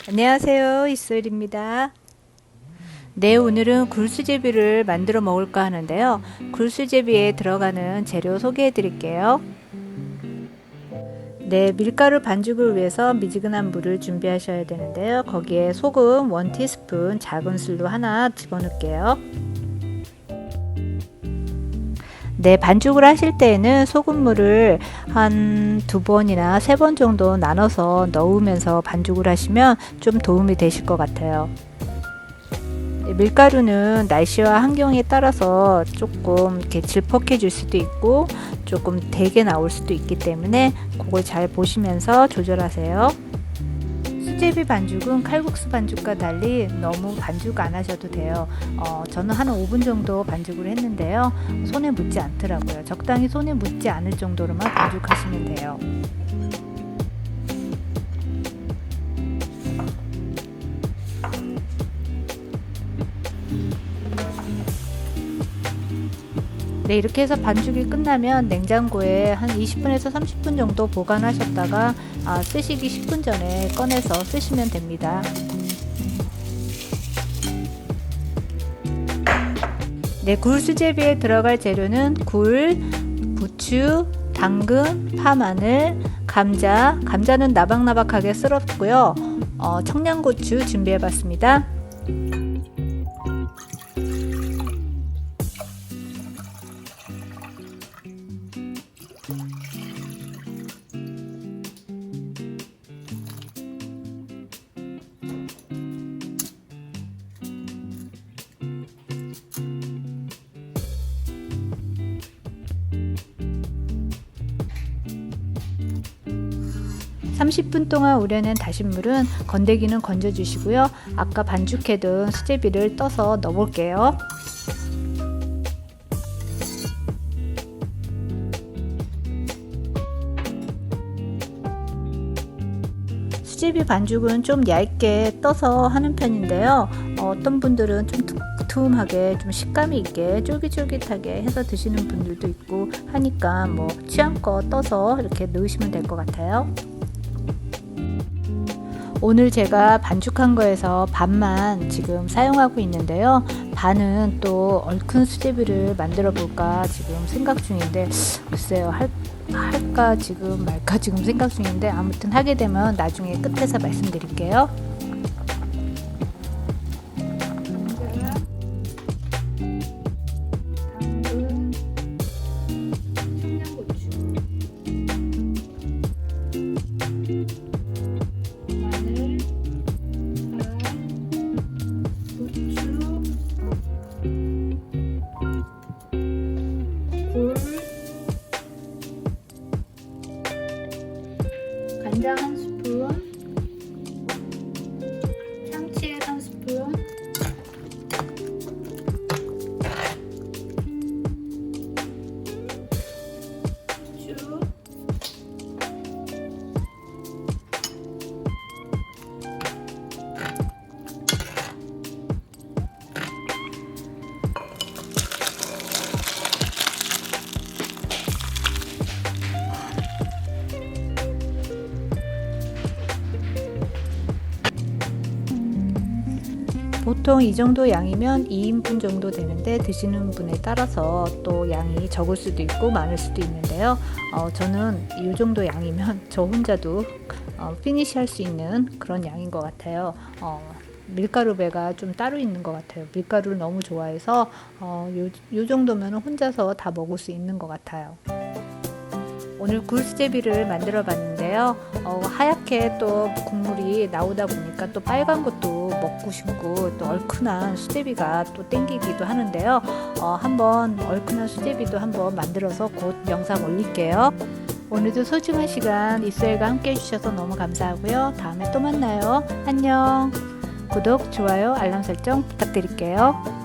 안녕하세요, 이소일입니다. 네, 오늘은 굴수제비를 만들어 먹을까 하는데요. 굴수제비에 들어가는 재료 소개해 드릴게요. 네, 밀가루 반죽을 위해서 미지근한 물을 준비하셔야 되는데요. 거기에 소금 1티스푼 작은 술로 하나 집어넣을게요. 네, 반죽을 하실 때에는 소금물을 한 2번이나 3번 정도 나눠서 넣으면서 반죽을 하시면 좀 도움이 되실 것 같아요. 밀가루는 날씨와 환경에 따라서 조금 이렇게 질퍽해질 수도 있고 조금 되게 나올 수도 있기 때문에 그걸 잘 보시면서 조절하세요. 수제비 반죽은 칼국수 반죽과 달리 너무 반죽 안 하셔도 돼요. 저는 한 5분 정도 반죽을 했는데요. 손에 묻지 않더라고요. 적당히 손에 묻지 않을 정도로만 반죽하시면 돼요. 네, 이렇게 해서 반죽이 끝나면 냉장고에 한 20분에서 30분 정도 보관하셨다가 쓰시기 10분 전에 꺼내서 쓰시면 됩니다. 네, 굴 수제비에 들어갈 재료는 굴, 부추, 당근, 파, 마늘, 감자는 나박나박하게 썰었고요. 청양고추 준비해봤습니다. (30분) 동안 우려낸 다신 물은 건더기는 건져 주시고요. 아까 반죽해둔 수제비를 떠서 넣어 볼게요. 수제비 반죽은 좀 얇게 떠서 하는 편인데요. 어떤 분들은 좀 두툼하게 좀 식감이 있게 쫄깃쫄깃하게 해서 드시는 분들도 있고 하니까 뭐 취향껏 떠서 이렇게 넣으시면 될 것 같아요. 오늘 제가 반죽한 거에서 반만 지금 사용하고 있는데요. 반은 또 얼큰 수제비를 만들어 볼까 지금 생각 중인데 글쎄요, 할까 지금 말까 지금 생각 중인데 아무튼 하게 되면 나중에 끝에서 말씀드릴게요. 간장 1스푼, 참치액 1스푼, 후추, 보통 이 정도 양이면 2인분 정도 되는데 드시는 분에 따라서 또 양이 적을 수도 있고 많을 수도 있는데요. 저는 이 정도 양이면 저 혼자도 피니시 할 수 있는 그런 양인 것 같아요. 밀가루 배가 좀 따로 있는 것 같아요. 밀가루를 너무 좋아해서 요 정도면 혼자서 다 먹을 수 있는 것 같아요. 오늘 굴수제비를 만들어 봤는데요. 하얗게 또 국물이 나오다 보니까 또 빨간 것도 먹고 싶고 또 얼큰한 수제비가 또 땡기기도 하는데요. 한번 얼큰한 수제비도 한번 만들어서 곧 영상 올릴게요. 오늘도 소중한 시간 이소엘과 함께 해주셔서 너무 감사하고요. 다음에 또 만나요. 안녕. 구독, 좋아요, 알람 설정 부탁드릴게요.